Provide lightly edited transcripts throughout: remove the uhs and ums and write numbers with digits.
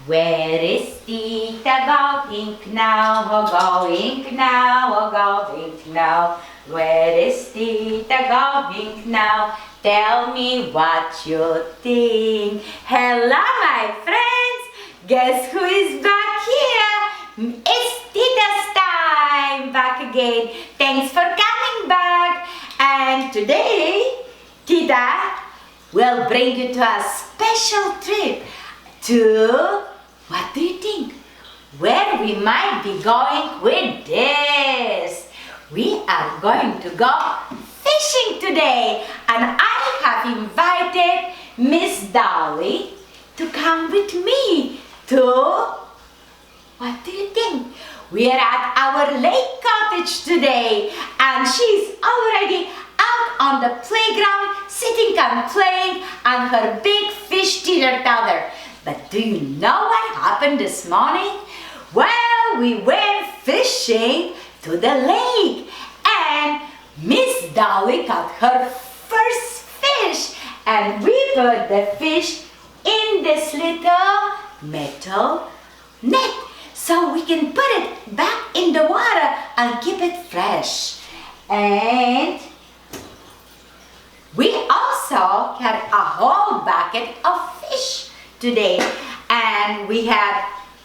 Where is Tita going now? Going now, going now. Where is Tita going now? Tell me what you think. Hello, my friends. Guess who is back here? It's Tita's time back again. Thanks for coming back. And today, Tita will bring you to a special trip to, what do you think? Where we might be going with this? We are going to go fishing today, and I have invited Miss Dolly to come with me to, what do you think? We are at our lake cottage today, and she's already out on the playground sitting and playing on her big fish teeter totter. But do you know what happened this morning? Well, we went fishing to the lake, and Miss Dolly caught her first fish, and we put the fish in this little metal net so we can put it back in the water and keep it fresh. And we also had a whole bucket of fish today, and we had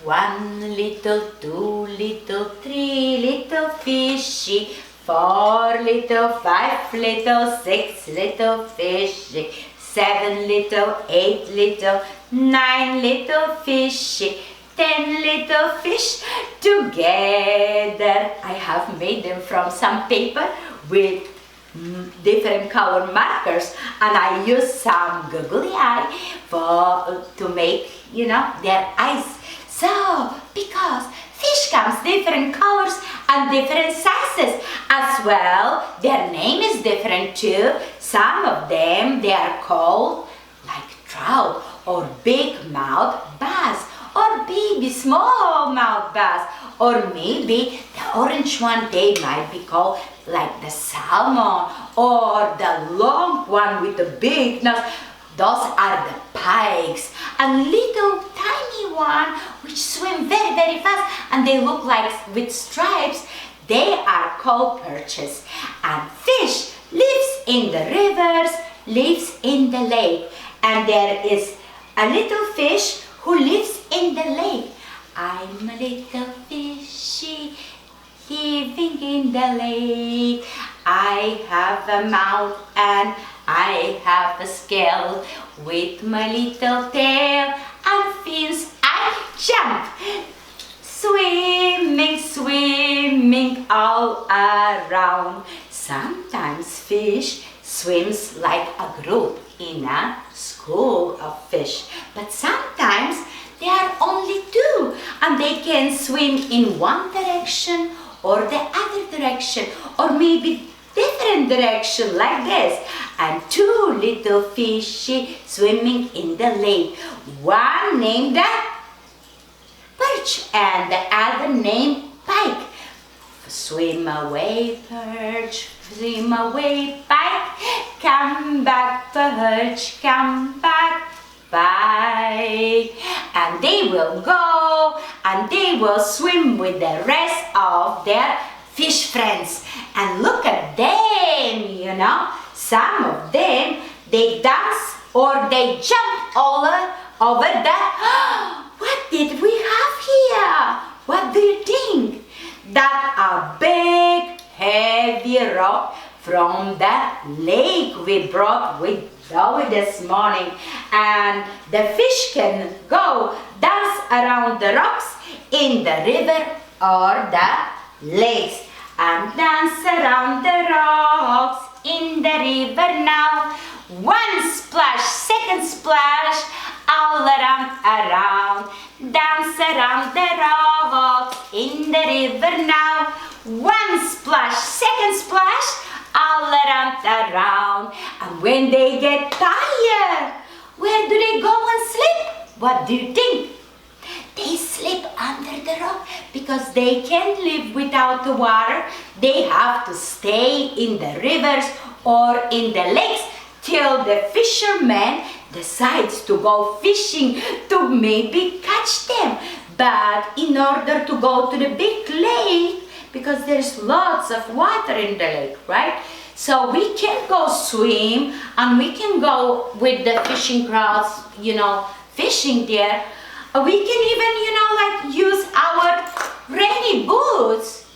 1 little, 2 little, 3 little fishy, 4 little, 5 little, 6 little fishy, 7 little, 8 little, 9 little fishy, 10 little fish together. I have made them from some paper with different color markers, and I use some googly eye to make, their eyes. So, because fish comes different colors and different sizes as well, their name is different too. Some of them, they are called like trout or big mouth bass or baby small mouth bass, or maybe the orange one, they might be called like the salmon, or the long one with the big nose. Those are the pikes. And little tiny one which swim very, very fast and they look like with stripes, they are called perches. And fish lives in the rivers, lives in the lake. And there is a little fish who lives in the lake. I'm a little fishy living in the lake. I have a mouth and I have a scale. With my little tail and fins I jump. Swimming, swimming all around. Sometimes fish swims like a group in a school of fish. But sometimes there are only two, and they can swim in one direction or the other direction, or maybe different direction like this. And 2 little fishy swimming in the lake. One named the perch and the other named pike. Swim away, perch, swim away, pike. Come back, perch, come back, pike. And they will go and they will swim with the rest of their fish friends. And look at them, some of them, they dance or they jump over the, what did we have here? What do you think? That a big heavy rock from the lake we brought with Dolly this morning. And the fish can go dance around the rocks in the river or the lakes. And dance around the rocks in the river now. 1 splash, 2nd splash, all around. Dance around the rocks in the river now. 1 splash, 2nd splash, all around. And when they get tired, where do they go and sleep? What do you think? They sleep under the rock because they can't live without the water. They have to stay in the rivers or in the lakes till the fisherman decides to go fishing to maybe catch catch them. But in order to go to the big lake, because there's lots of water in the lake, right? So we can go swim and we can go with the fishing crowds, fishing there. We can even, use our rainy boots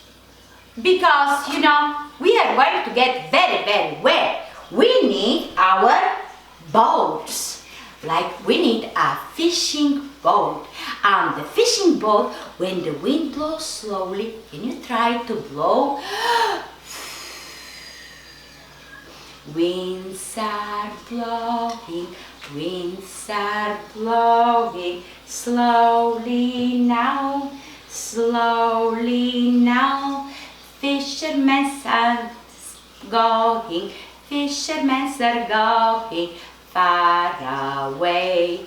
because, we are going to get very, very wet. We need our boats. Like we need a fishing boat. And the fishing boat, when the wind blows slowly, can you try to blow? Winds are blowing, winds are blowing, slowly now, slowly now. Fishermen are going, fishermen are going, far away,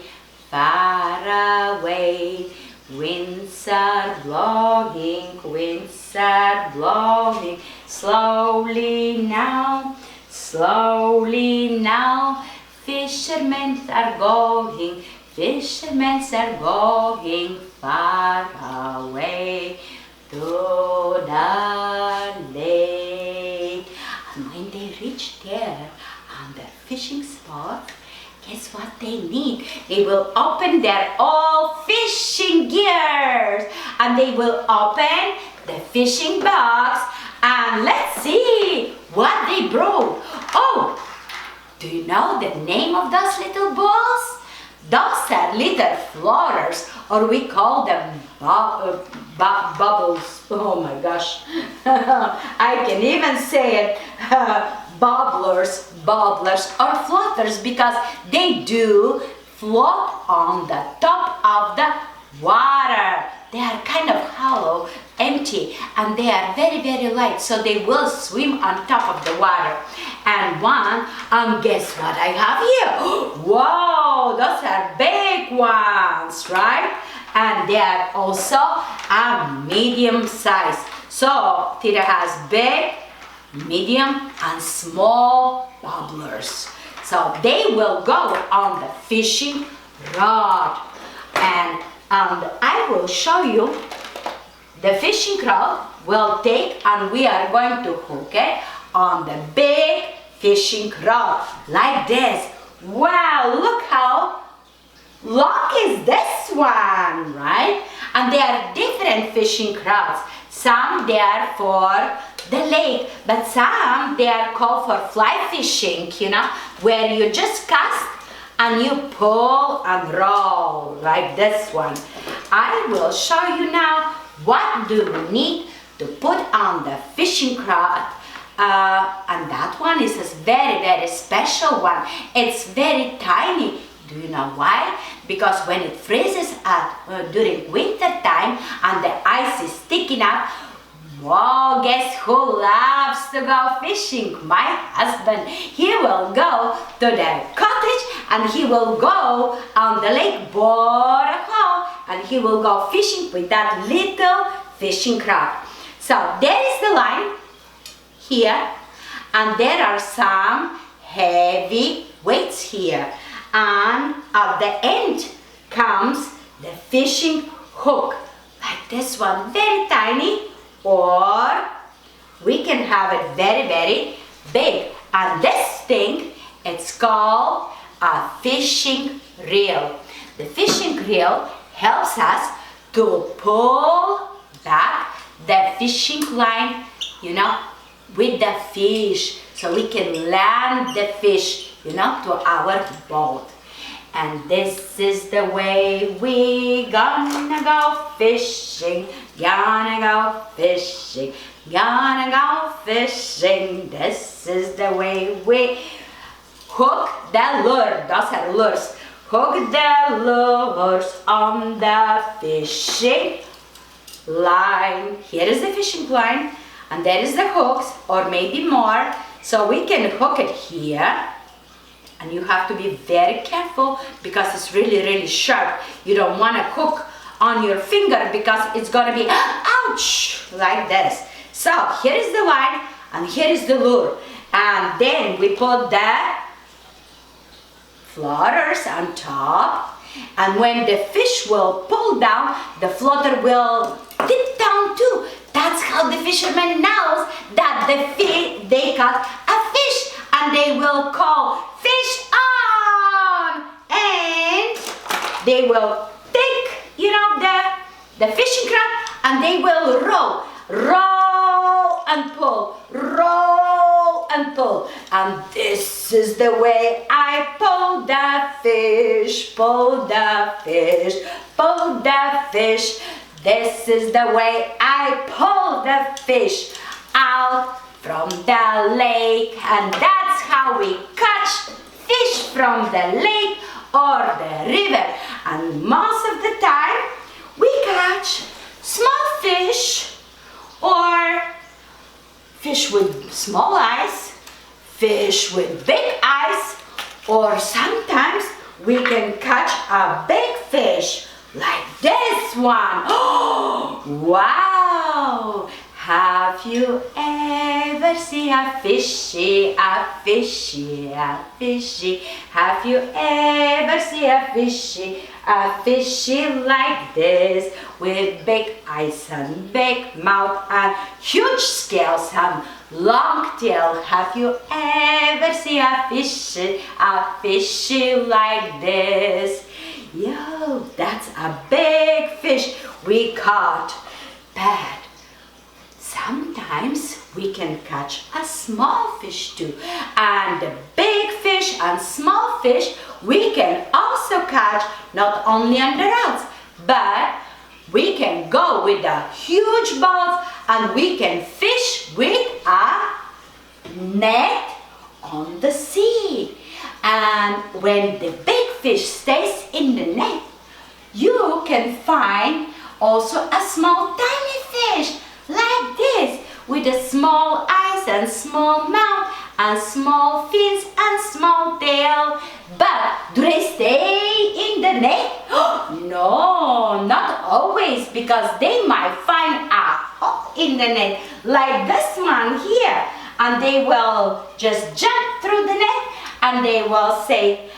far away. Winds are blowing, winds are blowing, slowly now, slowly now. Fishermen are going, fishermen are going far away to the lake. And when they reach there on their fishing spot, guess what they need? They will open their all fishing gears and they will open the fishing box and let's see what they brought. Oh, do you know the name of those little balls? Those are little floaters, or we call them bubbles. Oh my gosh, I can even say it. Bobblers or floaters because they do float on the top of the water. They are kind of hollow, empty, and they are very, very light, so they will swim on top of the water. And guess what I have here? Wow, those are big ones, right? And they are also a medium size. So Tita has big, medium and small bobblers. So they will go on the fishing rod. And I will show you the fishing rod will take and we are going to hook it on the big fishing rod like this. Wow, look how long is this one, right? And there are different fishing rods. Some they are for the lake, but some they are called for fly fishing, where you just cast and you pull and roll like this one. I will show you now what do we need to put on the fishing rod. And that one is a very, very special one. It's very tiny. Do you know why? Because when it freezes up during winter time and the ice is sticking up, wow, guess who loves to go fishing? My husband. He will go to the cottage and he will go on the lake Borahol and he will go fishing with that little fishing rod. So there is the line here and there are some heavy weights here. And at the end comes the fishing hook, like this one, very tiny, or we can have it very, very big. And this thing, it's called a fishing reel. The fishing reel helps us to pull back the fishing line, with the fish, so we can land the fish, to our boat. And this is the way we gonna go fishing, gonna go fishing, gonna go fishing. This is the way we hook the lure. Those are lures. Hook the lures on the fishing line. Here is the fishing line, and there is the hooks, or maybe more. So we can hook it here. And you have to be very careful because it's really, really sharp. You don't want to hook on your finger because it's going to be, ouch, like this. So here is the line and here is the lure. And then we put the floaters on top. And when the fish will pull down, the floater will dip down too. That's how the fisherman knows that they caught a fish, and they will call, "Fish on!" And they will take, the fishing rod, and they will roll and pull, roll and pull. And this is the way I pull the fish, pull the fish, pull the fish. This is the way I pull the fish out from the lake. And that's how we catch fish from the lake or the river. And most of the time we catch small fish, or fish with small eyes, fish with big eyes, or sometimes we can catch a big fish like this one. Oh, wow! Have you ever seen a fishy, a fishy, a fishy? Have you ever seen a fishy like this, with big eyes and big mouth and huge scales and long tail? Have you ever seen a fishy like this? Yo, that's a big fish we caught. But sometimes we can catch a small fish too. And the big fish and small fish we can also catch not only on the rods, but we can go with a huge boat and we can fish with a net on the sea. And when the big fish stays in the net, you can find also a small tiny fish like this, with a small eyes and small mouth and small fins and small tail. But do they stay in the net? No, not always, because they might find a hole in the net like this one here, and they will just jump through the net, and they will say,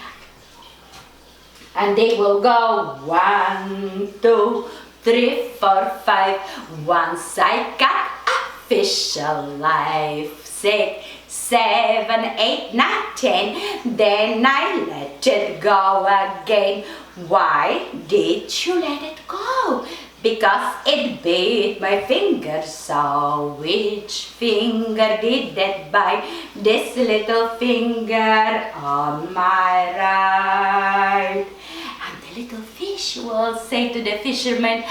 and they will go 1, 2, 3, 4, 5. Once I got a fish alive. 6, 7, 8, 9, 10. Then I let it go again. Why did you let it go? Because it bit my finger. So which finger did that bite? This little finger on my right. Little fish will say to the fisherman,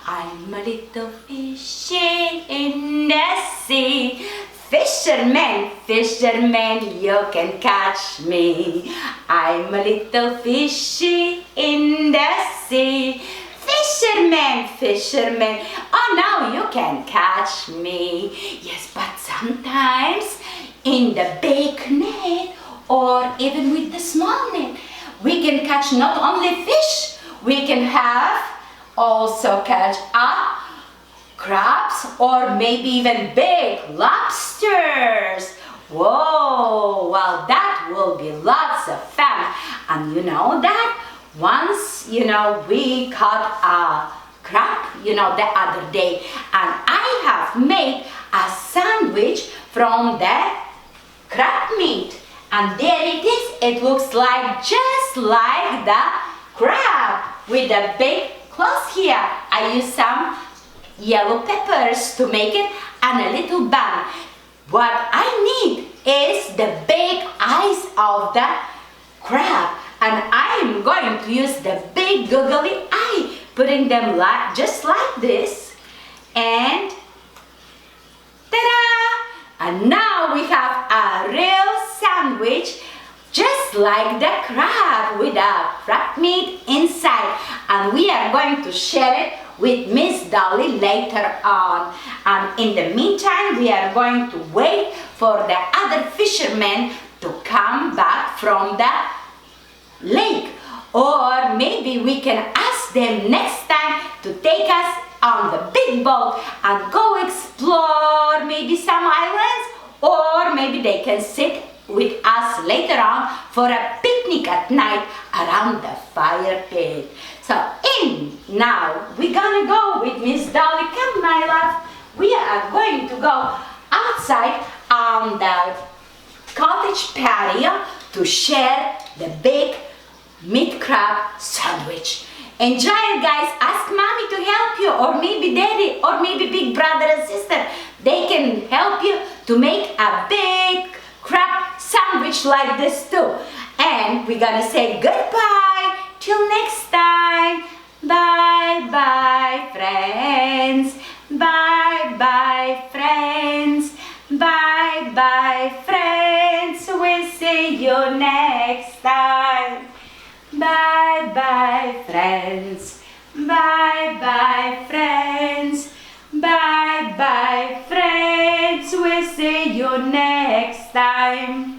"I'm a little fishy in the sea. Fisherman, fisherman, you can catch me. I'm a little fishy in the sea. Fisherman, fisherman, oh no, you can catch me." Yes, but sometimes in the big net or even with the small net, we can catch not only fish, we can have also catch crabs or maybe even big lobsters. Whoa, well that will be lots of fun. And you know that once, we caught a crab, the other day, and I have made a sandwich from the crab meat. And there it is. It looks like just like the crab with the big claws here. I use some yellow peppers to make it and a little bun. What I need is the big eyes of the crab. And I am going to use the big googly eye, putting them just like this. And ta-da! And now we have a real sandwich just like the crab with a crab meat inside, and we are going to share it with Miss Dolly later on. And in the meantime, we are going to wait for the other fishermen to come back from the lake, or maybe we can ask them next time to take us on the big boat and go explore maybe some islands, or maybe they can sit with us later on for a picnic at night around the fire pit. So now we're gonna go with Miss Dolly. Come, my love. We are going to go outside on the cottage patio to share the big meat crab sandwich. Enjoy it, guys. Ask mommy to help you, or maybe daddy, or maybe big brother and sister. They can help you to make a big crab sandwich like this too. And we're gonna say goodbye till next time. Bye bye, friends. Bye bye, friends. Bye bye, friends. We'll see you next time. Bye bye, friends. Bye bye, friends. Bye bye, friends. We'll see you next time.